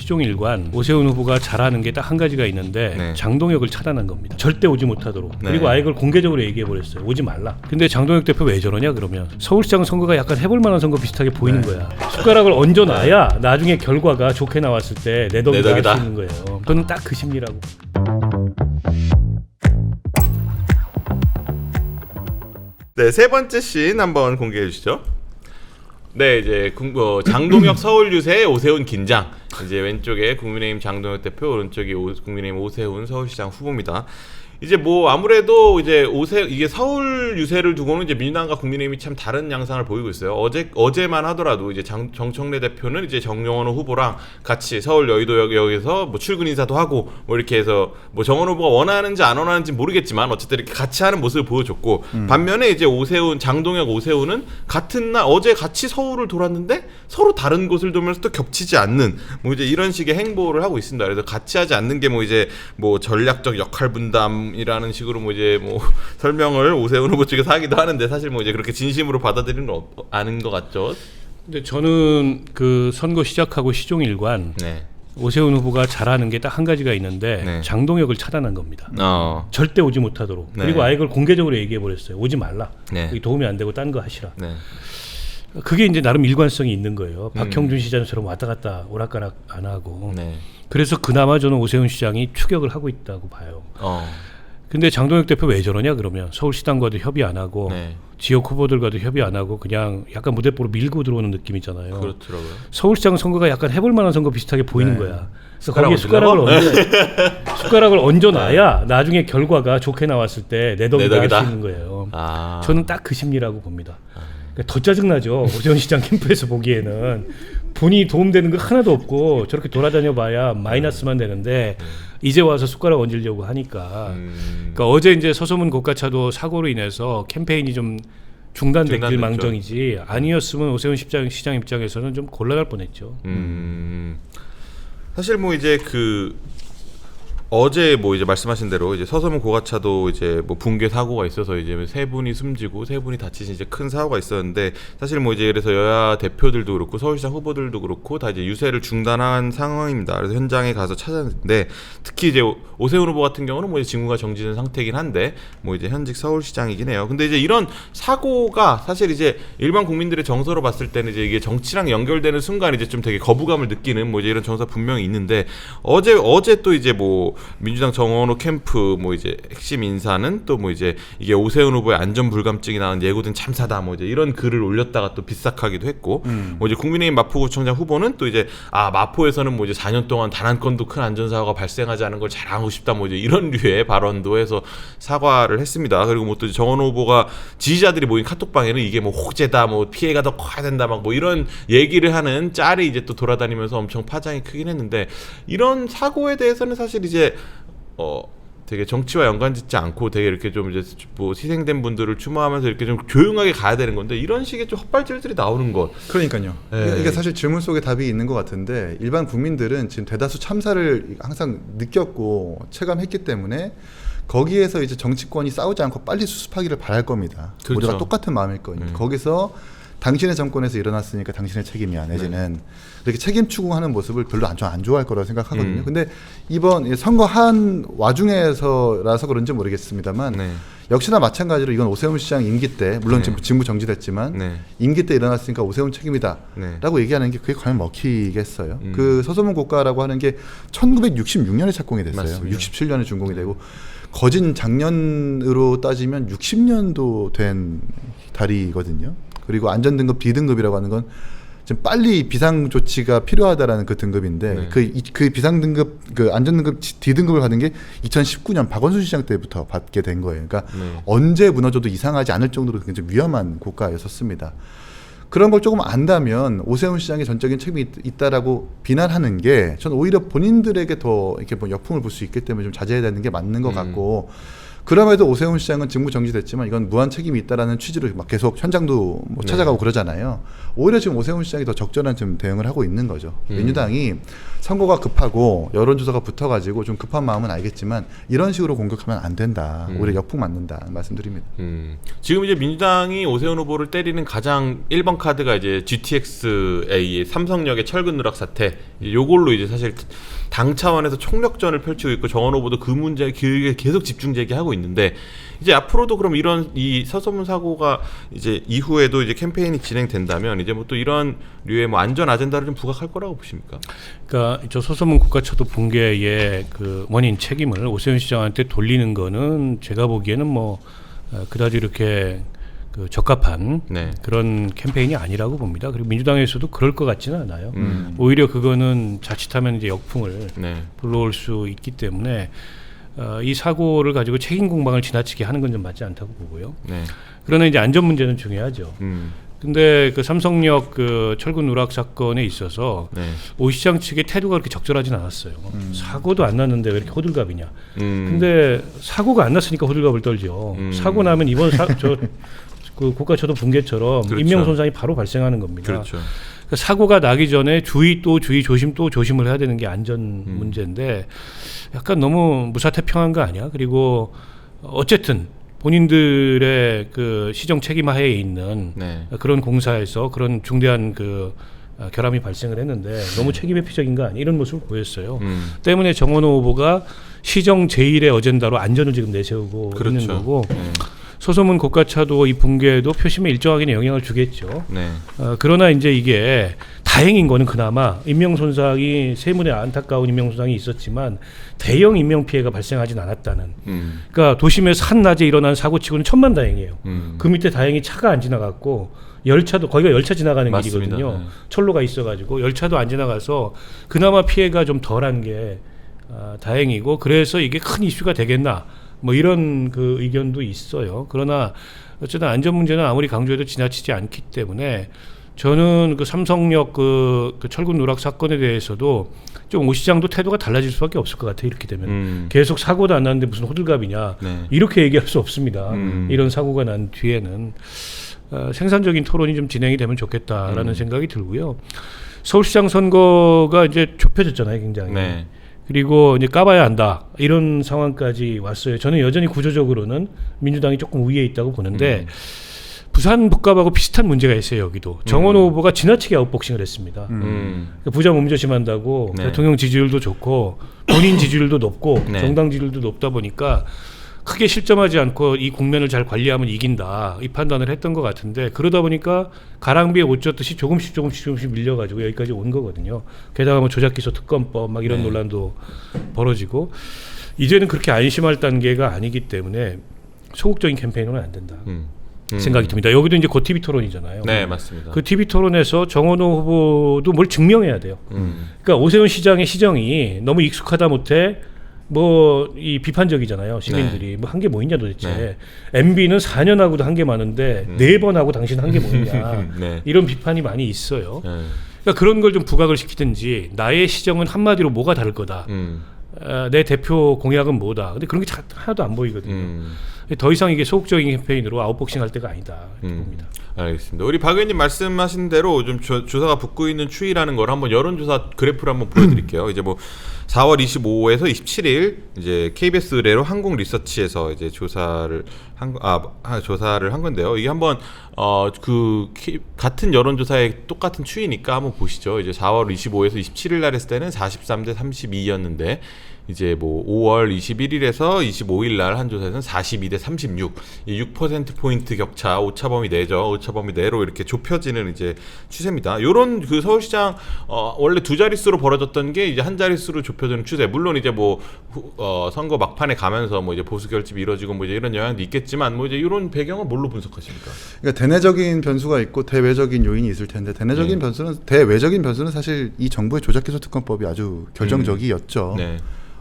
시종일관 오세훈 후보가 잘하는 게 딱 한 가지가 있는데 네. 장동혁을 차단한 겁니다. 절대 오지 못하도록. 네. 그리고 아예 그걸 공개적으로 얘기해버렸어요. 오지 말라. 근데 장동혁 대표 왜 저러냐 그러면 서울시장 선거가 약간 해볼 만한 선거 비슷하게 보이는 거야. 숟가락을 얹어놔야 나중에 결과가 좋게 나왔을 때 내 덕이다 할 수 있는 거예요. 저는 딱 그 심리라고. 네, 세 번째 씬 한번 공개해 주시죠. 네, 이제 장동혁 서울 유세 오세훈 긴장. 이제 왼쪽에 국민의힘 장동혁 대표, 오른쪽이 국민의힘 오세훈 서울시장 후보입니다. 이제 뭐 아무래도 이제 이게 서울 유세를 두고는 이제 민주당과 국민의힘이 참 다른 양상을 보이고 있어요. 어제만 하더라도 이제 정청래 대표는 이제 정영원 후보랑 같이 서울 여의도역에서 뭐 출근 인사도 하고 뭐 이렇게 해서 뭐 정원 후보가 원하는지 안 원하는지 모르겠지만 어쨌든 이렇게 같이 하는 모습을 보여줬고 반면에 이제 장동혁 오세훈은 같은 날 어제 같이 서울을 돌았는데 서로 다른 곳을 돌면서 또 겹치지 않는 뭐 이제 이런 식의 행보를 하고 있습니다. 그래서 같이 하지 않는 게 뭐 이제 뭐 전략적 역할 분담이라는 식으로 뭐 이제 뭐 설명을 오세훈 후보 측에서 하기도 하는데 사실 뭐 이제 그렇게 진심으로 받아들이는 건 아닌 것 같죠. 근데 저는 그 선거 시작하고 시종일관 네. 오세훈 후보가 잘하는 게 딱 한 가지가 있는데 네. 장동혁을 차단한 겁니다. 절대 오지 못하도록. 네. 그리고 아예 그걸 공개적으로 얘기해버렸어요. 오지 말라. 네. 그게 도움이 안 되고 딴 거 하시라. 네. 그게 이제 나름 일관성이 있는 거예요. 박형준 시장처럼 왔다 갔다 오락가락 안 하고. 네. 그래서 그나마 저는 오세훈 시장이 추격을 하고 있다고 봐요. 근데 장동혁 대표 왜 저러냐 그러면 서울시당과도 협의 안 하고 네. 지역 후보들과도 협의 안 하고 그냥 약간 무대뽀로 밀고 들어오는 느낌이잖아요. 그렇더라고요. 서울시장 선거가 약간 해볼 만한 선거 비슷하게 보이는 네. 거야. 그래서 거기에 숟가락을 얹어놔야 나중에 결과가 좋게 나왔을 때 내 덕이다 할 수 있는 거예요. 저는 딱 그 심리라고 봅니다. 그러니까 더 짜증나죠. 오세훈 시장 캠프에서 보기에는 본인이 도움되는 거 하나도 없고 저렇게 돌아다녀봐야 마이너스만 되는데 이제 와서 숟가락 얹으려고 하니까. 그러니까 어제 이제 서소문 고가차도 사고로 인해서 캠페인이 좀 중단됐길 망정이지 아니었으면 오세훈 시장 입장에서는 좀 곤란할 뻔했죠. 사실 뭐 이제 어제 뭐 이제 말씀하신 대로 이제 서소문 고가차도 이제 뭐 붕괴 사고가 있어서 이제 세 분이 숨지고 세 분이 다치신 이제 큰 사고가 있었는데 사실 뭐 이제 그래서 여야 대표들도 그렇고 서울시장 후보들도 그렇고 다 이제 유세를 중단한 상황입니다. 그래서 현장에 가서 찾았는데 특히 이제 오세훈 후보 같은 경우는 뭐 이제 직무가 정지된 상태이긴 한데 뭐 이제 현직 서울시장이긴 해요. 근데 이제 이런 사고가 사실 이제 일반 국민들의 정서로 봤을 때는 이제 이게 정치랑 연결되는 순간 이제 좀 되게 거부감을 느끼는 뭐 이제 이런 정서 분명히 있는데 어제 또 이제 뭐 민주당 정원호 캠프 뭐 이제 핵심 인사는 또 뭐 이제 이게 오세훈 후보의 안전 불감증이 나온 예고된 참사다 뭐 이제 이런 글을 올렸다가 또 비싹하기도 했고 뭐 이제 국민의힘 마포구청장 후보는 또 이제 마포에서는 뭐 이제 4년 동안 단 한 건도 큰 안전사고가 발생하지 않은 걸 자랑하고 싶다 뭐 이제 이런 류의 발언도 해서 사과를 했습니다. 그리고 뭐 또 정원호 후보가 지지자들이 모인 카톡방에는 이게 뭐 호재다 뭐 피해가 더 커야 된다 막 뭐 이런 얘기를 하는 짤이 이제 또 돌아다니면서 엄청 파장이 크긴 했는데 이런 사고에 대해서는 사실 이제 되게 정치와 연관짓지 않고 되게 이렇게 좀 이제 뭐 희생된 분들을 추모하면서 이렇게 좀 조용하게 가야 되는 건데 이런 식의 좀 헛발질들이 나오는 것. 그러니까요. 네. 이게 사실 질문 속에 답이 있는 것 같은데 일반 국민들은 지금 대다수 참사를 항상 느꼈고 체감했기 때문에 거기에서 이제 정치권이 싸우지 않고 빨리 수습하기를 바랄 겁니다. 그렇죠. 모두가 똑같은 마음일 거니까. 거기서 당신의 정권에서 일어났으니까 당신의 책임이야 내지는 이렇게 책임 추궁하는 모습을 별로 안 좋아할 거라고 생각하거든요. 근데 이번 선거 한 와중에서라서 그런지 모르겠습니다만 역시나 마찬가지로 이건 오세훈 시장 임기 때 물론 지금 직무 정지됐지만 임기 때 일어났으니까 오세훈 책임이다 라고 얘기하는 게 그게 과연 먹히겠어요. 그 서소문 고가라고 하는 게 1966년에 착공이 됐어요. 맞습니다. 67년에 준공이 되고 거진 작년으로 따지면 60년도 된 다리거든요. 그리고 안전등급 D등급이라고 하는 건 지금 빨리 비상조치가 필요하다라는 그 등급인데 그 비상등급 그 안전등급 D등급을 받은 게 2019년 박원순 시장 때부터 받게 된 거예요. 그러니까 언제 무너져도 이상하지 않을 정도로 굉장히 위험한 고가였었습니다. 그런 걸 조금 안다면 오세훈 시장의 전적인 책임이 있다라고 비난하는 게 저는 오히려 본인들에게 더 이렇게 뭐 역풍을 불 수 있기 때문에 좀 자제해야 되는 게 맞는 것 같고 그럼에도 오세훈 시장은 직무 정지됐지만 이건 무한 책임이 있다라는 취지로 막 계속 현장도 뭐 찾아가고 그러잖아요. 오히려 지금 오세훈 시장이 더 적절한 좀 대응을 하고 있는 거죠. 민주당이 선거가 급하고 여론조사가 붙어가지고 좀 급한 마음은 알겠지만 이런 식으로 공격하면 안 된다. 오히려 역풍 맞는다 말씀드립니다. 지금 이제 민주당이 오세훈 후보를 때리는 가장 1번 카드가 이제 GTX-A의 삼성역의 철근 누락 사태. 요걸로 이제 사실 당 차원에서 총력전을 펼치고 있고 정원 후보도 그 문제에 계속 집중 제기하고 있는데 이제 앞으로도 그럼 이런 이 서소문 사고가 이제 이후에도 이제 캠페인이 진행된다면 이제 뭐 또 이런 류의 뭐 안전 아젠다를 좀 부각할 거라고 보십니까? 그러니까 저 서소문 국가차도 붕괴의 그 원인 책임을 오세훈 시장한테 돌리는 거는 제가 보기에는 뭐 그다지 이렇게 그 적합한 네. 그런 캠페인이 아니라고 봅니다. 그리고 민주당에서도 그럴 것 같지는 않아요. 오히려 그거는 자칫하면 이제 역풍을 네. 불러올 수 있기 때문에 이 사고를 가지고 책임 공방을 지나치게 하는 건 좀 맞지 않다고 보고요. 네. 그러나 이제 안전 문제는 중요하죠. 근데 그 삼성역 그 철근 누락 사건에 있어서 네. 오 시장 측의 태도가 그렇게 적절하진 않았어요. 사고도 안 났는데 왜 이렇게 호들갑이냐. 근데 사고가 안 났으니까 호들갑을 떨죠. 사고 나면 이번 그 국가차도 붕괴처럼 그렇죠. 인명 손상이 바로 발생하는 겁니다. 그렇죠. 그러니까 사고가 나기 전에 주의 또 주의 조심 또 조심을 해야 되는 게 안전 문제인데 약간 너무 무사태평한 거 아니야? 그리고 어쨌든 본인들의 그 시정 책임하에 있는 네. 그런 공사에서 그런 중대한 그 결함이 발생을 했는데 너무 책임 회피적인 거 아니야? 이런 모습을 보였어요. 때문에 정원호 후보가 시정 제1의 어젠다로 안전을 지금 내세우고 그렇죠. 있는 거고 서소문 고가차도 이 붕괴도 표심에 일정하게 영향을 주겠죠. 네. 그러나 이제 이게 다행인 거는 그나마 인명손상이 세문에 안타까운 인명손상이 있었지만 대형 인명피해가 발생하진 않았다는. 그러니까 도심에서 한낮에 일어난 사고치고는 천만다행이에요. 그 밑에 다행히 차가 안 지나갔고 열차도 거기가 열차 지나가는 맞습니다. 길이거든요. 네. 철로가 있어가지고 열차도 안 지나가서 그나마 피해가 좀 덜한 게 다행이고 그래서 이게 큰 이슈가 되겠나 뭐 이런 그 의견도 있어요. 그러나 어쨌든 안전 문제는 아무리 강조해도 지나치지 않기 때문에 저는 그 삼성역 그 철근 누락 사건에 대해서도 좀 오 시장도 태도가 달라질 수밖에 없을 것 같아요. 이렇게 되면 계속 사고도 안 났는데 무슨 호들갑이냐 네. 이렇게 얘기할 수 없습니다. 이런 사고가 난 뒤에는 생산적인 토론이 좀 진행이 되면 좋겠다라는 생각이 들고요. 서울시장 선거가 이제 좁혀졌잖아요, 굉장히. 네. 그리고 이제 까봐야 한다 이런 상황까지 왔어요. 저는 여전히 구조적으로는 민주당이 조금 우위에 있다고 보는데 부산 북갑하고 비슷한 문제가 있어요. 여기도 정원호 후보가 지나치게 아웃복싱을 했습니다. 그러니까 부자 몸조심한다고 네. 대통령 지지율도 좋고 본인 지지율도 높고 네. 정당 지지율도 높다 보니까 크게 실점하지 않고 이 국면을 잘 관리하면 이긴다 이 판단을 했던 것 같은데 그러다 보니까 가랑비에 옷 젖듯이 조금씩 밀려가지고 여기까지 온 거거든요. 게다가 뭐 조작기소 특검법 막 이런 네. 논란도 벌어지고 이제는 그렇게 안심할 단계가 아니기 때문에 소극적인 캠페인은 안 된다 생각이 듭니다. 여기도 이제 곧 TV 토론이잖아요. 네, 맞습니다. 그 TV 토론에서 정원호 후보도 뭘 증명해야 돼요. 그러니까 오세훈 시장의 시정이 너무 익숙하다 못해 뭐 이 비판적이잖아요. 시민들이 네. 뭐 한 게 뭐 있냐 도대체. 네. MB는 4년 하고도 한 게 많은데 4번 하고 당신 한 게 뭐 있냐. 네. 이런 비판이 많이 있어요. 네. 그러니까 그런 걸 좀 부각을 시키든지 나의 시정은 한마디로 뭐가 다를 거다. 내 대표 공약은 뭐다. 근데 그런 게 하나도 안 보이거든요. 더 이상 이게 소극적인 캠페인으로 아웃복싱 할 때가 아니다 이렇게 봅니다. 알겠습니다. 우리 박 의원님 말씀하신 대로 좀 조사가 붙고 있는 추이라는 걸 한번 여론조사 그래프를 한번 보여드릴게요. 이제 뭐 4월 25에서 27일 이제 KBS 의뢰로 한국 리서치에서 이제 조사를 한 건데요. 이게 한번 같은 여론조사의 똑같은 추이니까 한번 보시죠. 이제 4월 25에서 27일 날 했을 때는 43대 32였는데 이제 뭐 5월 21일에서 25일 날 한 조사에서는 42대 36, 이 6% 포인트 격차, 오차범위 내죠. 오차범위 내로 이렇게 좁혀지는 이제 추세입니다. 요런 그 서울시장 원래 두 자릿수로 벌어졌던 게 이제 한 자릿수로 좁혀지는 추세. 물론 이제 뭐 선거 막판에 가면서 뭐 이제 보수 결집이 이루어지고 뭐 이제 이런 영향도 있겠지만 뭐 이제 이런 배경은 뭘로 분석하십니까? 그러니까 대내적인 변수가 있고 대외적인 요인이 있을 텐데 대외적인 변수는 사실 이 정부의 조작기소 특검법이 아주 결정적이었죠. 네.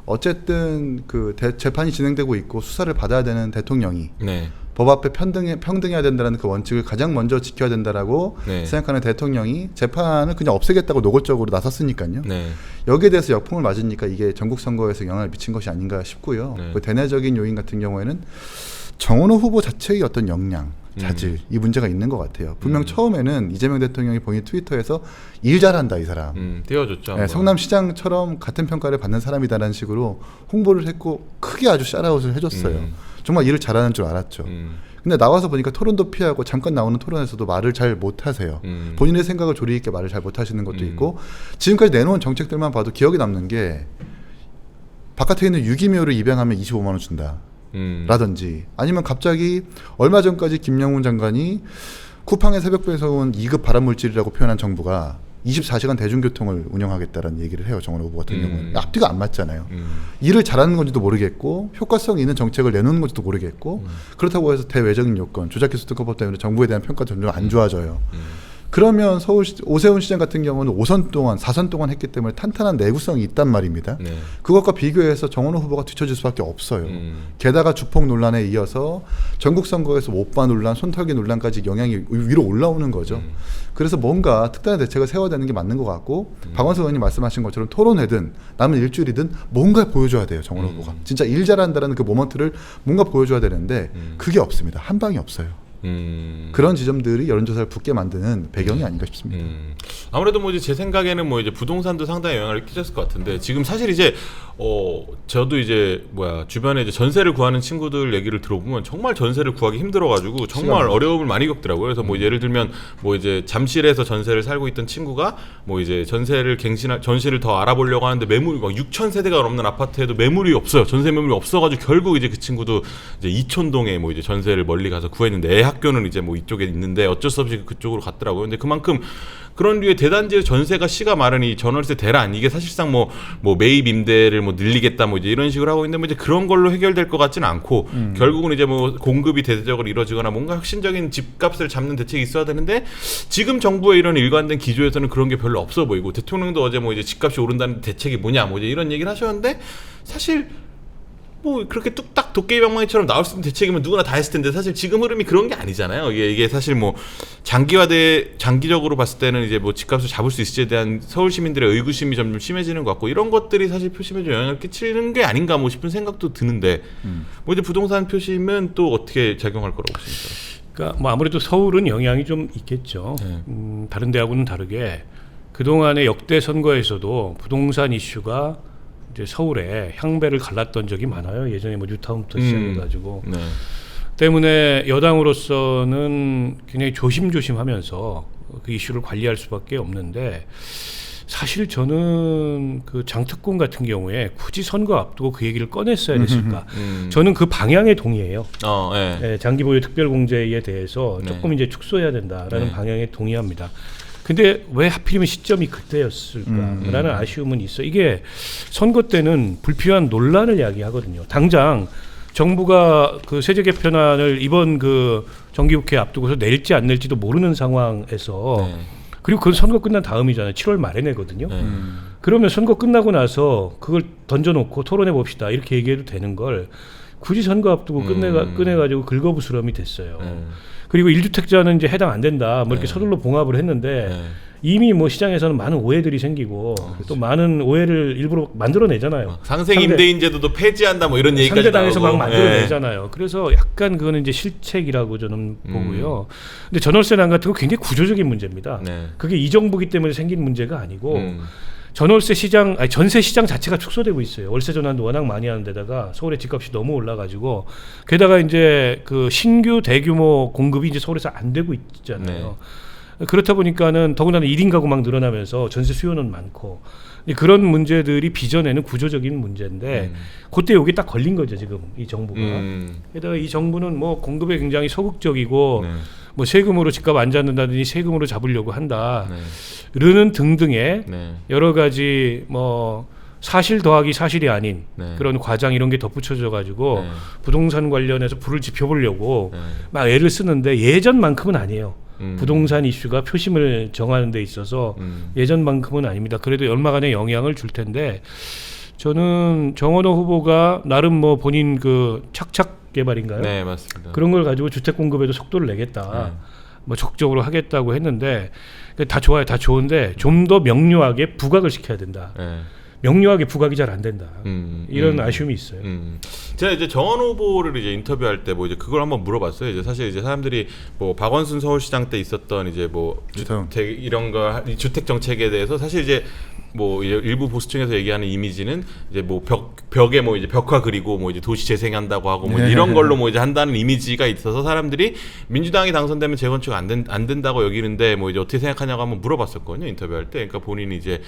어쨌든 그 재판이 진행되고 있고 수사를 받아야 되는 대통령이 네. 법 앞에 평등해야 된다는 그 원칙을 가장 먼저 지켜야 된다라고 네. 생각하는 대통령이 재판을 그냥 없애겠다고 노골적으로 나섰으니까요. 네. 여기에 대해서 역풍을 맞으니까 이게 전국 선거에서 영향을 미친 것이 아닌가 싶고요. 네. 그 대내적인 요인 같은 경우에는 정원호 후보 자체의 어떤 역량, 자질 이 문제가 있는 것 같아요. 분명 처음에는 이재명 대통령이 본인 트위터에서 일 잘한다 이 사람 띄워줬죠. 네, 성남시장처럼 같은 평가를 받는 사람이다라는 식으로 홍보를 했고 크게 아주 샤라웃을 해줬어요. 정말 일을 잘하는 줄 알았죠. 근데 나와서 보니까 토론도 피하고 잠깐 나오는 토론에서도 말을 잘 못하세요. 본인의 생각을 조리 있게 말을 잘 못하시는 것도 있고 지금까지 내놓은 정책들만 봐도 기억에 남는 게 바깥에 있는 유기묘를 입양하면 25만 원 준다. 라든지 아니면 갑자기 얼마 전까지 김영훈 장관이 쿠팡의 새벽배에서 온 2급 발암물질이라고 표현한 정부가 24시간 대중교통을 운영하겠다라는 얘기를 해요. 정원 후보 같은 경우는. 앞뒤가 안 맞잖아요. 일을 잘하는 건지도 모르겠고 효과성 있는 정책을 내놓는 건지도 모르겠고 그렇다고 해서 대외적인 요건, 조작기수 특허법 때문에 정부에 대한 평가도 점점 안 좋아져요. 그러면 서울 오세훈 시장 같은 경우는 5선 동안 4선 동안 했기 때문에 탄탄한 내구성이 있단 말입니다. 네. 그것과 비교해서 정원호 후보가 뒤처질 수밖에 없어요. 게다가 주폭 논란에 이어서 전국 선거에서 오빠 논란, 손털기 논란까지 영향이 위로 올라오는 거죠. 그래서 뭔가 특단의 대책을 세워야 되는 게 맞는 것 같고 박원석 의원님 말씀하신 것처럼 토론회든 남은 일주일이든 뭔가 보여줘야 돼요. 정원호 후보가. 진짜 일 잘한다는 그 모먼트를 뭔가 보여줘야 되는데 그게 없습니다. 한 방이 없어요. 그런 지점들이 여론조사를 붙게 만드는 배경이 아닌가 싶습니다. 아무래도 뭐 이제 제 생각에는 뭐 이제 부동산도 상당히 영향을 끼쳤을 것 같은데 지금 사실 이제 저도 이제 주변에 이제 전세를 구하는 친구들 얘기를 들어보면 정말 전세를 구하기 힘들어가지고 정말 어려움을 많이 겪더라고요. 그래서 뭐 예를 들면 뭐 이제 잠실에서 전세를 살고 있던 친구가 뭐 이제 전세를 더 알아보려고 하는데 매물이 막 6천 세대가 넘는 아파트에도 매물이 없어요. 전세 매물이 없어가지고 결국 이제 그 친구도 이제 이촌동에 뭐 이제 전세를 멀리 가서 구했는데 학교는 이제 뭐 이쪽에 있는데 어쩔 수 없이 그쪽으로 갔더라고요. 근데 그만큼 그런 류의 대단지의 전세가 시가 마르니 전월세 대란 이게 사실상 뭐 매입 임대를 뭐 늘리겠다 뭐 이제 이런 식으로 하고 있는데 뭐 이제 그런 걸로 해결될 것 같지는 않고 결국은 이제 뭐 공급이 대대적으로 이루어지거나 뭔가 혁신적인 집값을 잡는 대책이 있어야 되는데 지금 정부의 이런 일관된 기조에서는 그런 게 별로 없어 보이고 대통령도 어제 뭐 이제 집값이 오른다는 대책이 뭐냐 뭐 이제 이런 얘기를 하셨는데 사실 뭐 그렇게 뚝딱 도깨비방망이처럼 나올 수 있는 대책이면 누구나 다 했을 텐데 사실 지금 흐름이 그런 게 아니잖아요. 이게 사실 뭐 장기적으로 봤을 때는 이제 뭐 집값을 잡을 수 있을지에 대한 서울 시민들의 의구심이 점점 심해지는 것 같고 이런 것들이 사실 표심에 좀 영향을 끼치는 게 아닌가 뭐 싶은 생각도 드는데 뭐 이제 부동산 표심은 또 어떻게 작용할 거라고 보십니까? 그러니까 뭐 아무래도 서울은 영향이 좀 있겠죠. 다른 데하고는 다르게 그동안의 역대 선거에서도 부동산 이슈가 이제 서울에 향배를 갈랐던 적이 많아요. 예전에 뭐 뉴타운부터 시작해가지고 때문에 여당으로서는 굉장히 조심조심하면서 그 이슈를 관리할 수밖에 없는데 사실 저는 그 장특공 같은 경우에 굳이 선거 앞두고 그 얘기를 꺼냈어야 됐을까? 저는 그 방향에 동의해요. 네, 장기 보유 특별공제에 대해서 조금 이제 축소해야 된다라는 방향에 동의합니다. 근데 왜 하필이면 시점이 그때였을까라는 아쉬움은 있어. 이게 선거 때는 불필요한 논란을 야기하거든요. 당장 정부가 그 세제 개편안을 이번 그 정기국회 앞두고서 낼지 안 낼지도 모르는 상황에서 그리고 그건 선거 끝난 다음이잖아요. 7월 말에 내거든요. 그러면 선거 끝나고 나서 그걸 던져놓고 토론해 봅시다. 이렇게 얘기해도 되는 걸 굳이 선거 앞두고 꺼내가지고 긁어부스럼이 됐어요. 그리고 1주택자는 이제 해당 안 된다. 뭐 이렇게 서둘러 봉합을 했는데 이미 뭐 시장에서는 많은 오해들이 생기고 또 많은 오해를 일부러 만들어내잖아요. 상생 임대인 제도도 폐지한다 뭐 이런 얘기까지 상대당에서 막 만들어내잖아요. 그래서 약간 그거는 이제 실책이라고 저는 보고요. 근데 전월세난 같은 거 굉장히 구조적인 문제입니다. 그게 이 정부기 때문에 생긴 문제가 아니고 전월세 시장, 아니 전세 시장 자체가 축소되고 있어요. 월세 전환도 워낙 많이 하는 데다가 서울의 집값이 너무 올라가지고 게다가 이제 그 신규 대규모 공급이 이제 서울에서 안 되고 있잖아요. 그렇다 보니까는 더군다나 1인 가구 막 늘어나면서 전세 수요는 많고 그런 문제들이 빚어내는 구조적인 문제인데 그때 여기 딱 걸린 거죠 지금 이 정부가. 게다가 이 정부는 뭐 공급에 굉장히 소극적이고 뭐 세금으로 집값 안 잡는다더니 세금으로 잡으려고 한다. 르는 등등의 여러 가지 뭐 사실 더하기 사실이 아닌 그런 과장 이런 게 덧붙여져 가지고 부동산 관련해서 불을 지펴보려고 막 애를 쓰는데 예전만큼은 아니에요. 부동산 이슈가 표심을 정하는 데 있어서 예전만큼은 아닙니다. 그래도 얼마간의 영향을 줄 텐데 저는 정원호 후보가 나름 뭐 본인 그 착착 개발인가요? 네, 맞습니다. 그런 걸 가지고 주택 공급에도 속도를 내겠다. 뭐 적극적으로 하겠다고 했는데 다 좋아요. 다 좋은데 좀 더 명료하게 부각을 시켜야 된다. 명료하게 부각이 잘 안 된다. 이런 아쉬움이 있어요. 제가 이제 정원 후보를 이제 인터뷰할 때 뭐 이제 그걸 한번 물어봤어요. 이제 사실 이제 사람들이 뭐 박원순 서울시장 때 있었던 이제 뭐 주택 이런 거 주택 정책에 대해서 사실 이제 뭐 이제 일부 보수층에서 얘기하는 이미지는 이제 뭐 벽에 뭐 이제 벽화 그리고 뭐 이제 도시 재생한다고 하고 뭐 이런 걸로 뭐 이제 한다는 이미지가 있어서 사람들이 민주당이 당선되면 재건축 안 된다고 여기는데 뭐 이제 어떻게 생각하냐고 한번 물어봤었거든요, 인터뷰할 때. 그러니까 본인이 이제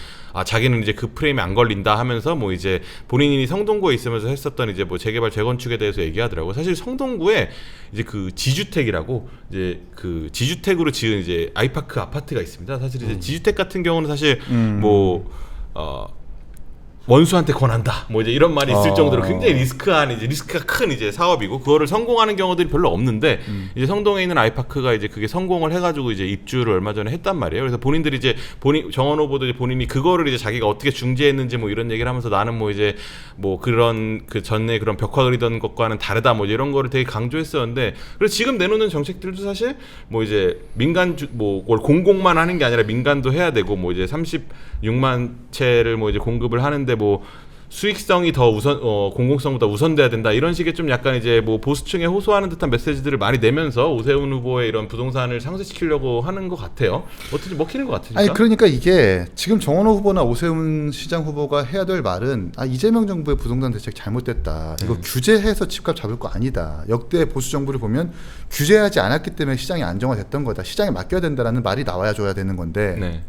자기는 이제 그 프레임에 안 걸린다 하면서 뭐 이제 본인이 성동구에 있으면서 했었던 이제 뭐 재개발 재건축에 대해서 얘기하더라고요. 사실 성동구에 이제 그 지주택이라고 이제 그 지주택으로 지은 이제 아이파크 아파트가 있습니다. 사실 이제 지주택 같은 경우는 사실 원수한테 권한다. 뭐 이제 이런 말이 있을 정도로 굉장히 리스크가 큰 이제 사업이고 그거를 성공하는 경우들이 별로 없는데 이제 성동에 있는 아이파크가 이제 그게 성공을 해가지고 이제 입주를 얼마 전에 했단 말이에요. 그래서 본인들이 이제 정원 후보도 이제 본인이 그거를 이제 자기가 어떻게 중재했는지 뭐 이런 얘기를 하면서 나는 뭐 이제 뭐 그런 그 전에 그런 벽화 그리던 것과는 다르다 뭐 이런 거를 되게 강조했었는데 그래서 지금 내놓는 정책들도 사실 뭐 이제 민간 뭐 공공만 하는 게 아니라 민간도 해야 되고 뭐 이제 36만 채를 뭐 이제 공급을 하는데 뭐 수익성이 더 우선 공공성보다 우선돼야 된다 이런 식의 좀 약간 이제 뭐 보수층에 호소하는 듯한 메시지들을 많이 내면서 오세훈 후보의 이런 부동산을 상쇄시키려고 하는 것 같아요. 어떻게 먹히는 것 같으니까? 아니 그러니까 이게 지금 정원호 후보나 오세훈 시장 후보가 해야 될 말은 이재명 정부의 부동산 대책 잘못됐다. 이거 규제해서 집값 잡을 거 아니다. 역대 보수 정부를 보면 규제하지 않았기 때문에 시장이 안정화됐던 거다. 시장에 맡겨야 된다라는 말이 나와야 줘야 되는 건데. 네.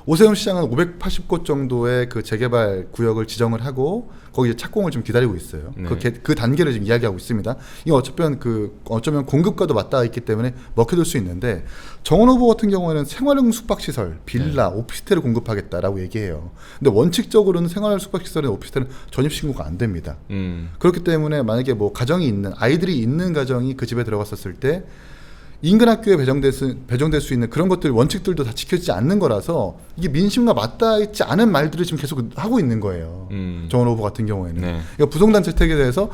오세훈 시장은 580곳 정도의 그 재개발 구역을 지정을 하고 거기에 착공을 좀 기다리고 있어요. 네. 그 단계를 지금 이야기하고 있습니다. 이게 어쩌면 공급과도 맞닿아 있기 때문에 먹혀들 수 있는데 정원 후보 같은 경우에는 생활용 숙박시설, 빌라, 오피스텔을 공급하겠다라고 얘기해요. 근데 원칙적으로는 생활용 숙박시설이나 오피스텔은 전입신고가 안 됩니다. 그렇기 때문에 만약에 뭐 가정이 있는 아이들이 있는 가정이 그 집에 들어갔었을 때 인근 학교에 배정될 수 있는 그런 것들 원칙들도 다 지켜지지 않는 거라서 이게 민심과 맞닿아 있지 않은 말들을 지금 계속 하고 있는 거예요. 정원 후보 같은 경우에는. 네. 그러니까 부동산 정책에 대해서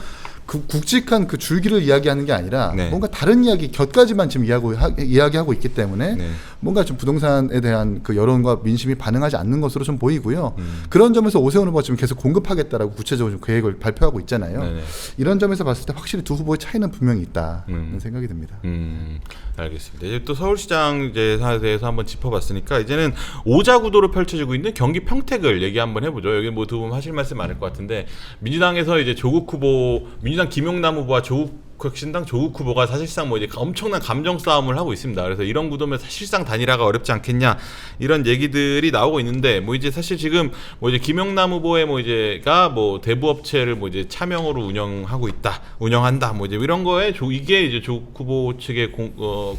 그 굵직한 그 줄기를 이야기하는 게 아니라 네. 뭔가 다른 이야기 곁까지만 지금 이야기하고 있기 때문에 네. 뭔가 좀 부동산에 대한 그 여론과 민심이 반응하지 않는 것으로 좀 보이고요. 그런 점에서 오세훈 후보가 지금 계속 공급하겠다라고 구체적으로 좀 계획을 발표하고 있잖아요. 네네. 이런 점에서 봤을 때 확실히 두 후보의 차이는 분명히 있다는 생각이 듭니다. 알겠습니다. 이제 또 서울시장 이제 대해서 한번 짚어봤으니까 이제는 오자구도로 펼쳐지고 있는 경기 평택을 얘기 한번 해보죠. 여기 뭐 두 분 하실 말씀 많을 것 같은데 민주당에서 이제 조국 후보, 민주당 김용남 후보와 혁신당 조국 후보가 사실상 뭐 이제 엄청난 감정 싸움을 하고 있습니다. 그래서 이런 구도면 사실상 단일화가 어렵지 않겠냐 이런 얘기들이 나오고 있는데 뭐 이제 사실 지금 뭐 이제 김용남 후보의 뭐 이제가 뭐 대부업체를 뭐 이제 차명으로 운영한다 뭐 이제 이런 거에 이게 이제 조국 후보 측의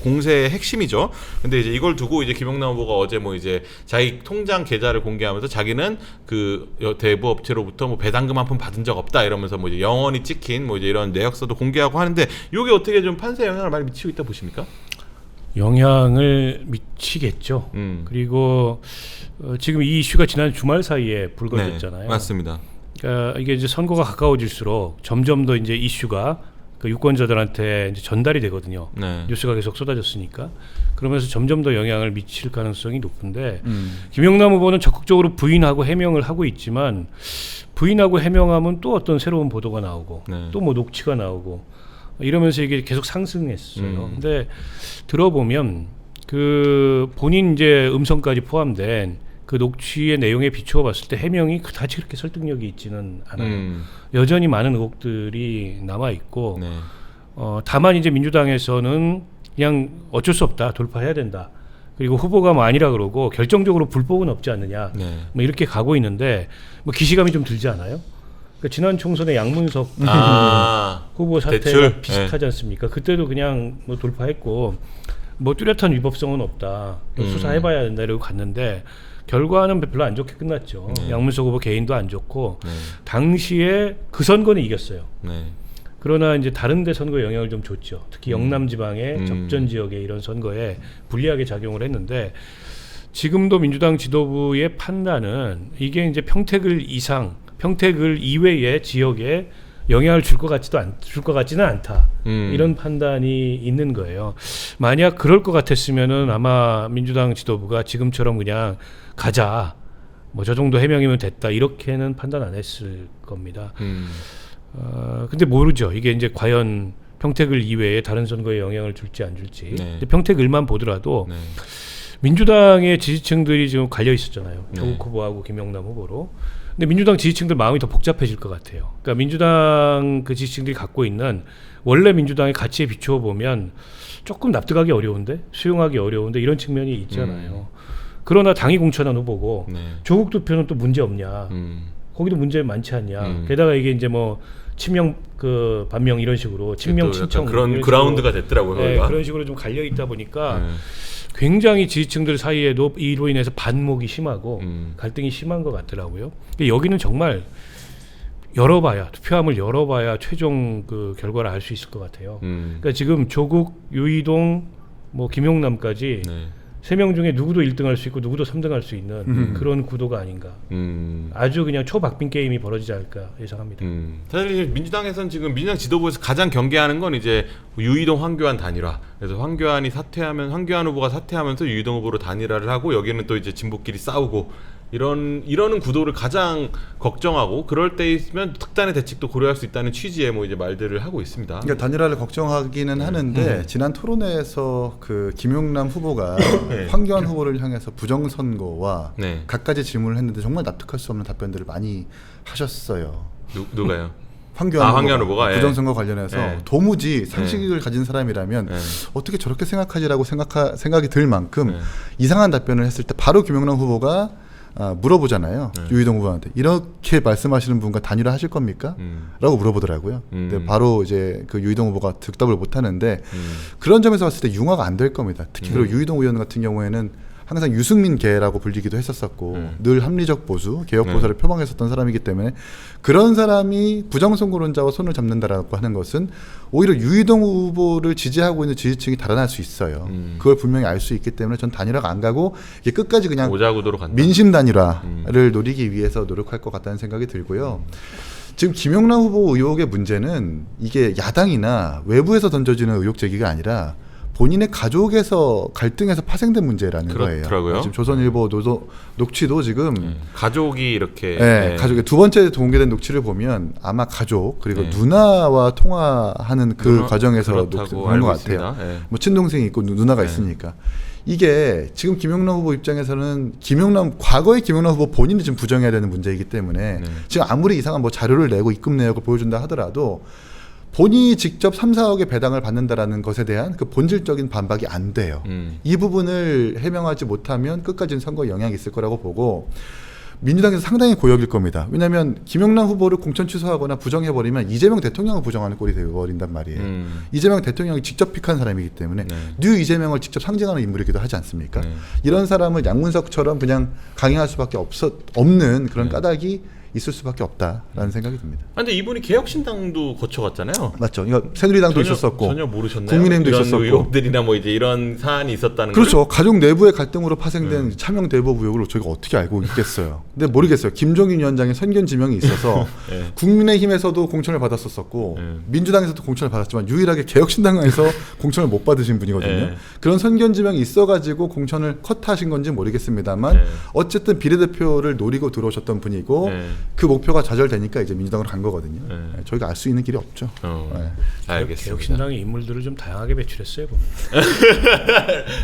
공세의 핵심이죠. 근데 이제 이걸 두고 이제 김용남 후보가 어제 뭐 이제 자기 통장 계좌를 공개하면서 자기는 그 대부업체로부터 뭐 배당금 한 푼 받은 적 없다 이러면서 뭐 이제 영원히 찍힌 뭐 이제 이런 내역서도 공개하고 하는. 근데 이게 어떻게 좀 판세에 영향을 많이 미치고 있다 보십니까? 영향을 미치겠죠. 그리고 지금 이 이슈가 지난 주말 사이에 불거졌잖아요. 네, 맞습니다. 그러니까 이게 이제 선거가 가까워질수록 점점 더 이제 이슈가 그 유권자들한테 이제 전달이 되거든요. 네. 뉴스가 계속 쏟아졌으니까. 그러면서 점점 더 영향을 미칠 가능성이 높은데 김용남 후보는 적극적으로 부인하고 해명을 하고 있지만 부인하고 해명하면 또 어떤 새로운 보도가 나오고 네. 또 뭐 녹취가 나오고 이러면서 이게 계속 상승했어요. 근데 들어보면 그 본인 이제 음성까지 포함된 그 녹취의 내용에 비추어 봤을 때 해명이 그다지 그렇게 설득력이 있지는 않아요. 여전히 많은 의혹들이 남아 있고 네. 다만 이제 민주당에서는 그냥 어쩔 수 없다, 돌파해야 된다. 그리고 후보가 뭐 아니라 그러고 결정적으로 불복은 없지 않느냐. 네. 뭐 이렇게 가고 있는데 뭐 기시감이 좀 들지 않아요? 그러니까 지난 총선에 양문석 후보 사태가 비슷하지 않습니까? 그때도 그냥 뭐 돌파했고 뭐 뚜렷한 위법성은 없다. 수사해봐야 된다 이러고 갔는데 결과는 별로 안 좋게 끝났죠. 양문석 후보 개인도 안 좋고 당시에 그 선거는 이겼어요. 그러나 이제 다른 데 선거에 영향을 좀 줬죠. 특히 영남 지방의 접전 지역의 이런 선거에 불리하게 작용을 했는데 지금도 민주당 지도부의 판단은 이게 이제 평택을 이외의 지역에 영향을 줄 것 같지는 않다. 이런 판단이 있는 거예요. 만약 그럴 것 같았으면은 아마 민주당 지도부가 지금처럼 그냥 가자. 뭐 저 정도 해명이면 됐다. 이렇게는 판단 안 했을 겁니다. 근데 모르죠. 이게 이제 과연 평택을 이외에 다른 선거에 영향을 줄지 안 줄지. 네. 근데 평택을만 보더라도 네. 민주당의 지지층들이 지금 갈려 있었잖아요. 네. 조국 후보하고 김영남 후보로. 근데 민주당 지지층들 마음이 더 복잡해질 것 같아요. 그러니까 민주당 그 지지층들이 갖고 있는 원래 민주당의 가치에 비추어 보면 조금 납득하기 어려운데, 수용하기 어려운데 이런 측면이 있잖아요. 그러나 당이 공천한 후보고 네. 조국 투표는 또 문제 없냐? 거기도 문제 많지 않냐? 게다가 이게 이제 뭐 친명 그 반명 이런 식으로 친명 친청 그런 이런 그라운드가 식으로, 됐더라고요. 네, 거기가. 그런 식으로 좀 갈려 있다 보니까 네. 굉장히 지지층들 사이에도 이로 인해서 반목이 심하고 갈등이 심한 것 같더라고요. 여기는 정말 열어봐야 투표함을 열어봐야 최종 그 결과를 알 수 있을 것 같아요. 그러니까 지금 조국, 유이동, 뭐 김용남까지 네. 3명 중에 누구도 1등할 수 있고 누구도 3등할 수 있는 그런 구도가 아닌가. 아주 그냥 초박빙 게임이 벌어지지 않을까 예상합니다. 사실 민주당에서는 지금 민주당 지도부에서 가장 경계하는 건 이제 유이동 황교안 단일화. 그래서 황교안 후보가 사퇴하면서 유이동 후보로 단일화를 하고 여기는 또 이제 진보끼리 싸우고 이러는 구도를 가장 걱정하고 그럴 때 있으면 특단의 대책도 고려할 수 있다는 취지의 뭐 이제 말들을 하고 있습니다. 그러니까 단일화를 걱정하기는 하는데 지난 토론회에서 그 김용남 후보가 네. 황교안 후보를 향해서 부정선거와 네. 갖가지 질문을 했는데 정말 납득할 수 없는 답변들을 많이 하셨어요. 누가요? 황교안 후보가 예. 부정선거 관련해서 예. 도무지 상식을 가진 사람이라면 예. 어떻게 저렇게 생각하지라고 생각이 들 만큼 예. 이상한 답변을 했을 때 바로 김용남 후보가 물어보잖아요. 유이동 후보한테 이렇게 말씀하시는 분과 단일화 하실 겁니까? 라고 물어보더라고요. 근데 바로 이제 그 유이동 후보가 득답을 못 하는데 그런 점에서 봤을 때 융화가 안 될 겁니다. 특히 그리고 유이동 의원 같은 경우에는 항상 유승민계라고 불리기도 했었었고 늘 합리적 보수, 개혁 보수를 표방했었던 사람이기 때문에 그런 사람이 부정선거론자와 손을 잡는다라고 하는 것은 오히려 유이동 후보를 지지하고 있는 지지층이 달아날 수 있어요. 그걸 분명히 알 수 있기 때문에 전 단일화가 안 가고 이게 끝까지 그냥 오자구도로 간다. 민심 단일화를 노리기 위해서 노력할 것 같다는 생각이 들고요. 지금 김용남 후보 의혹의 문제는 이게 야당이나 외부에서 던져지는 의혹 제기가 아니라 본인의 가족에서 갈등에서 파생된 문제라는 그렇더라고요. 거예요. 지금 조선일보 녹취도 지금 가족이 이렇게 네, 가족의 두 번째 공개된 녹취를 보면 아마 가족 그리고 누나와 통화하는 그 과정에서 그런 것 같아요. 네. 뭐 친동생이 있고 누나가 있으니까 이게 지금 김용남 후보 입장에서는 과거의 김용남 후보 본인이 지금 부정해야 되는 문제이기 때문에 지금 아무리 이상한 뭐 자료를 내고 입금 내역을 보여준다 하더라도 본인이 직접 3, 4억의 배당을 받는다라는 것에 대한 그 본질적인 반박이 안 돼요. 이 부분을 해명하지 못하면 끝까지는 선거에 영향이 있을 거라고 보고 민주당에서 상당히 고역일 겁니다. 왜냐하면 김용남 후보를 공천 취소하거나 부정해버리면 이재명 대통령을 부정하는 꼴이 되어버린단 말이에요. 이재명 대통령이 직접 픽한 사람이기 때문에 뉴 이재명을 직접 상징하는 인물이기도 하지 않습니까? 이런 사람을 양문석처럼 그냥 강행할 수밖에 없는 그런 까닭이 있을 수밖에 없다라는 생각이 듭니다. 근데 이분이 개혁신당도 거쳐갔잖아요. 맞죠. 이거 새누리당도 있었었고 전혀 모르셨나요? 국민의힘도 이런 있었었고 의혹들이나 뭐 이제 이런 사안이 있었다는 그렇죠. 걸? 가족 내부의 갈등으로 파생된 차명 대법 의혹을 저희가 어떻게 알고 있겠어요. 근데 모르겠어요. 김종인 위원장의 선견 지명이 있어서 네. 국민의힘에서도 공천을 받았었고 민주당에서도 공천을 받았지만 유일하게 개혁신당에서 공천을 못 받으신 분이거든요. 네. 그런 선견 지명이 있어가지고 공천을 컷하신 건지 모르겠습니다만 어쨌든 비례대표를 노리고 들어오셨던 분이고 그 목표가 좌절되니까 이제 민주당으로 간 거거든요. 저희가 알 수 있는 길이 없죠. 알겠습니다. 개혁신당의 인물들을 좀 다양하게 배출했어요. 보면.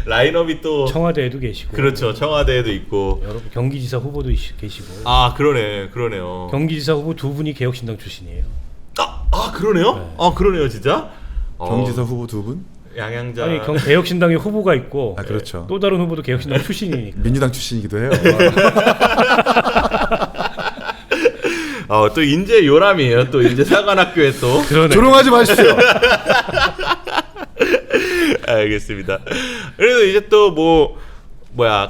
라인업이 또 청와대에도 계시고. 그렇죠. 청와대에도 있고. 여러 경기지사 후보도 계시고. 아 그러네요. 경기지사 후보 두 분이 개혁신당 출신이에요. 그러네요. 네. 그러네요, 진짜. 경지사 후보 두 분? 양양자. 아니 개혁신당의 후보가 있고 그렇죠. 또 다른 후보도 개혁신당 출신이니까. 민주당 출신이기도 해요. 또 인재 요람이에요. 또 인재 사관학교에 또. 그러네. 조롱하지 마십시오. 알겠습니다. 그래서 이제 또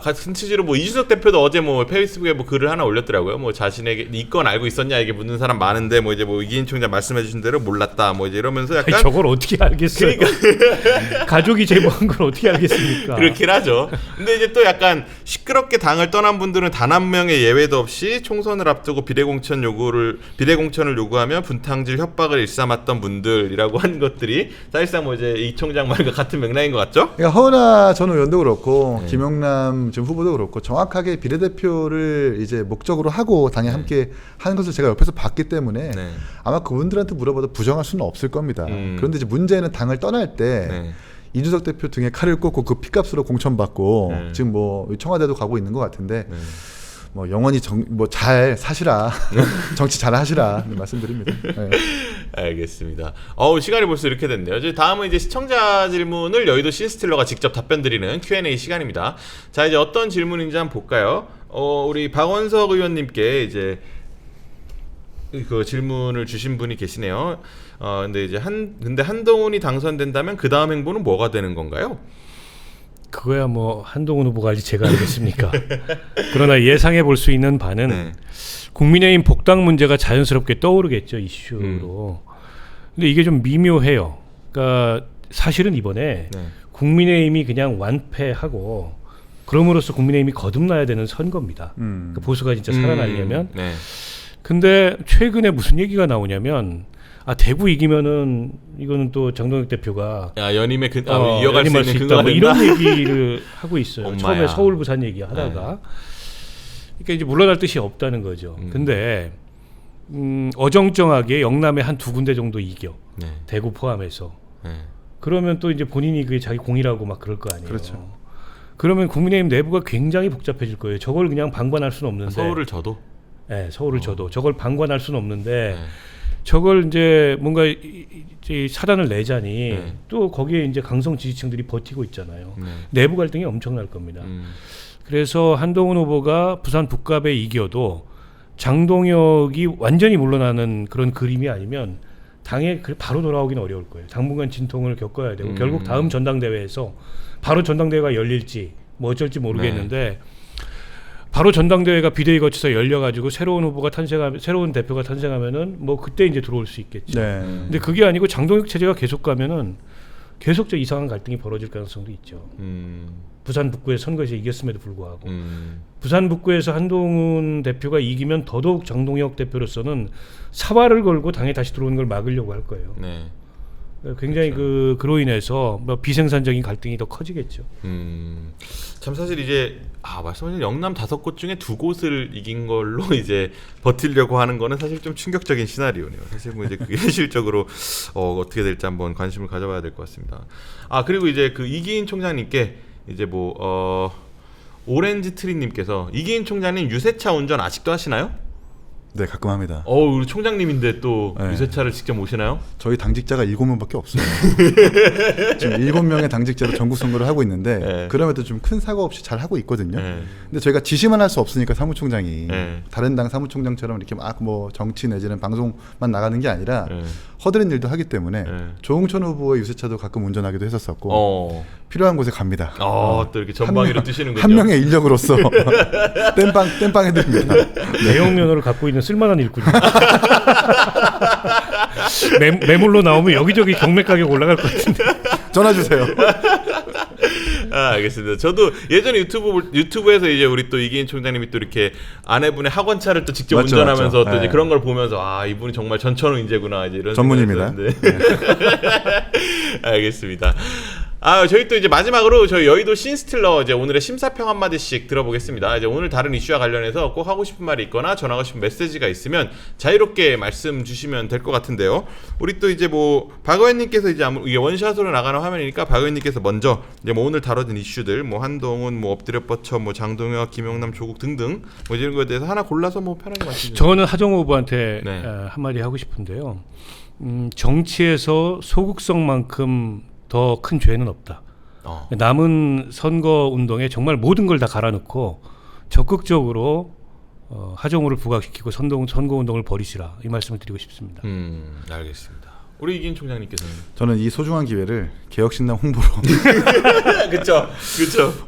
같은 취지로 이준석 대표도 어제 페이스북에 글을 하나 올렸더라고요. 자신에게 이 건 알고 있었냐 이게 묻는 사람 많은데 이제 이기인 총장 말씀해주신 대로 몰랐다 이제 이러면서 약간 아니, 저걸 어떻게 알겠어요? 그러니까. 가족이 제보한 걸 어떻게 알겠습니까? 그렇긴 하죠. 근데 이제 또 약간 시끄럽게 당을 떠난 분들은 단 한 명의 예외도 없이 총선을 앞두고 비례공천을 요구하며 분탕질 협박을 일삼았던 분들이라고 한 것들이 사실상 이제 이 총장 말과 같은 맥락인 것 같죠? 그러니까 허은하 전 의원도 그렇고 김용남 영남 지금 후보도 그렇고 정확하게 비례대표를 이제 목적으로 하고 당에 함께 하는 것을 제가 옆에서 봤기 때문에 아마 그분들한테 물어봐도 부정할 수는 없을 겁니다. 그런데 이제 문제는 당을 떠날 때 이준석 대표 등에 칼을 꽂고 그 피값으로 공천받고 지금 뭐 청와대도 가고 있는 것 같은데 뭐 영원히 잘 사시라 정치 잘 하시라 말씀드립니다. 네. 알겠습니다. 시간이 벌써 이렇게 됐네요. 이제 다음은 이제 시청자 질문을 여의도 신스틸러가 직접 답변 드리는 Q&A 시간입니다. 자, 이제 어떤 질문인지 한번 볼까요? 우리 박원석 의원님께 이제 그 질문을 주신 분이 계시네요. 근데 이제 근데 한동훈이 당선된다면 그 다음 행보는 뭐가 되는 건가요? 그거야 뭐 한동훈 후보가 알지 제가 알겠습니까? 그러나 예상해 볼 수 있는 바는 국민의힘 복당 문제가 자연스럽게 떠오르겠죠, 이슈로. 근데 이게 좀 미묘해요. 그러니까 사실은 이번에 국민의힘이 그냥 완패하고 그럼으로써 국민의힘이 거듭나야 되는 선거입니다. 그러니까 보수가 진짜 살아나려면. 근데 최근에 무슨 얘기가 나오냐면 대구 이기면은 이거는 또 장동혁 대표가 연임에 이어갈 수 있는 있다 뭐 이런 얘기를 하고 있어요. 처음에 서울 부산 얘기하다가 그러니까 이제 물러날 뜻이 없다는 거죠. 근데 어정쩡하게 영남에 한 두 군데 정도 이겨 대구 포함해서 그러면 또 이제 본인이 그게 자기 공이라고 막 그럴 거 아니에요. 그렇죠. 그러면 국민의힘 내부가 굉장히 복잡해질 거예요. 저걸 그냥 방관할 수는 없는데 서울을 져도 서울을 져도 저걸 방관할 수는 없는데. 저걸 이제 뭔가 사단을 내자니 또 거기에 이제 강성 지지층들이 버티고 있잖아요. 내부 갈등이 엄청날 겁니다. 그래서 한동훈 후보가 부산 북갑에 이겨도 장동혁이 완전히 물러나는 그런 그림이 아니면 당에 바로 돌아오기는 어려울 거예요. 당분간 진통을 겪어야 되고 결국 다음 전당대회에서 바로 전당대회가 열릴지 뭐 어쩔지 모르겠는데 바로 전당대회가 비대위 거쳐서 열려가지고 새로운 후보가 새로운 대표가 탄생하면은 뭐 그때 이제 들어올 수 있겠죠. 근데 그게 아니고 장동혁 체제가 계속 가면은 계속적 이상한 갈등이 벌어질 가능성도 있죠. 부산 북구의 선거에서 이겼음에도 불구하고 부산 북구에서 한동훈 대표가 이기면 더더욱 장동혁 대표로서는 사활을 걸고 당에 다시 들어오는 걸 막으려고 할 거예요. 굉장히 그로 인해서 뭐 비생산적인 갈등이 더 커지겠죠. 참 사실 이제 말씀하신 영남 5곳 중에 2곳을 이긴 걸로 이제 버티려고 하는 거는 사실 좀 충격적인 시나리오네요. 사실 뭐 이제 그게 현실적으로 어떻게 될지 한번 관심을 가져봐야 될 것 같습니다. 그리고 이제 그 이기인 총장님께 이제 뭐 오렌지 트리님께서 이기인 총장님 유세차 운전 아직도 하시나요? 네, 가끔 합니다. 우리 총장님인데 또 유세차를 직접 모시나요? 저희 당직자가 7명밖에 없어요. 지금 7명의 당직자로 전국 선거를 하고 있는데 그럼에도 좀 큰 사고 없이 잘 하고 있거든요. 근데 저희가 지시만 할 수 없으니까 사무총장이 다른 당 사무총장처럼 이렇게 막 뭐 정치 내지는 방송만 나가는 게 아니라 허드렛 일도 하기 때문에 조응천 후보의 유세차도 가끔 운전하기도 했었었고 필요한 곳에 갑니다. 또 이렇게 전방위로 뛰시는군요. 한 명의 인력으로서 땜빵 해드립니다. 대형 면허를 갖고 있는 쓸만한 일꾼. 매물로 나오면 여기저기 경매 가격 올라갈 것 같은데. 전화 주세요. 알겠습니다. 저도 예전에 유튜브에서 이제 우리 또 이기인 총장님이 또 이렇게 아내분의 학원차를 또 직접 운전하면서 또 이제 그런 걸 보면서 이분이 정말 전천후 인재구나 이제 이런 전문입니다. 알겠습니다. 저희 또 이제 마지막으로 저희 여의도 신스틸러 이제 오늘의 심사평 한마디씩 들어보겠습니다. 이제 오늘 다른 이슈와 관련해서 꼭 하고 싶은 말이 있거나 전하고 싶은 메시지가 있으면 자유롭게 말씀 주시면 될 것 같은데요. 우리 또 이제 뭐 박 의원님께서 이제 이게 원샷으로 나가는 화면이니까 박 의원님께서 먼저 이제 뭐 오늘 다뤄진 이슈들 뭐 한동훈 뭐 엎드려 뻗쳐 뭐 장동혁 김영남 조국 등등 뭐 이런 거에 대해서 하나 골라서 뭐 편하게 말씀 주세요. 저는 하정우 후보한테 한마디 하고 싶은데요. 정치에서 소극성만큼 더 큰 죄는 없다. 남은 선거 운동에 정말 모든 걸 다 갈아넣고 적극적으로 하정우를 부각시키고 선거 운동을 벌이시라 이 말씀을 드리고 싶습니다. 알겠습니다. 우리 이기인 총장님께서는 저는 이 소중한 기회를 개혁신당 홍보로 그렇죠.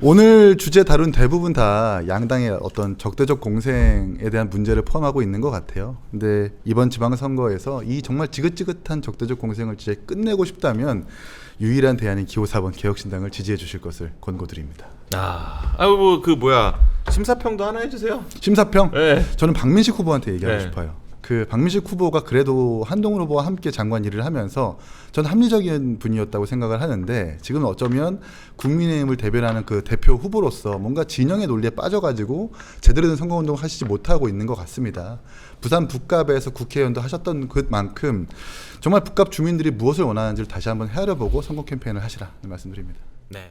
오늘 주제 다룬 대부분 다 양당의 어떤 적대적 공생에 대한 문제를 포함하고 있는 것 같아요. 근데 이번 지방선거에서 이 정말 지긋지긋한 적대적 공생을 진짜 끝내고 싶다면 유일한 대안인 기호 4번 개혁신당을 지지해 주실 것을 권고드립니다. 심사평도 하나 해주세요. 심사평? 저는 박민식 후보한테 얘기하고 싶어요. 그 박민식 후보가 그래도 한동훈 후보와 함께 장관 일을 하면서 저는 합리적인 분이었다고 생각을 하는데 지금 어쩌면 국민의힘을 대변하는 그 대표 후보로서 뭔가 진영의 논리에 빠져가지고 제대로 된 선거운동을 하시지 못하고 있는 것 같습니다. 부산 북갑에서 국회의원도 하셨던 것만큼 정말 북갑 주민들이 무엇을 원하는지를 다시 한번 헤아려보고 선거 캠페인을 하시라 말씀드립니다. 네.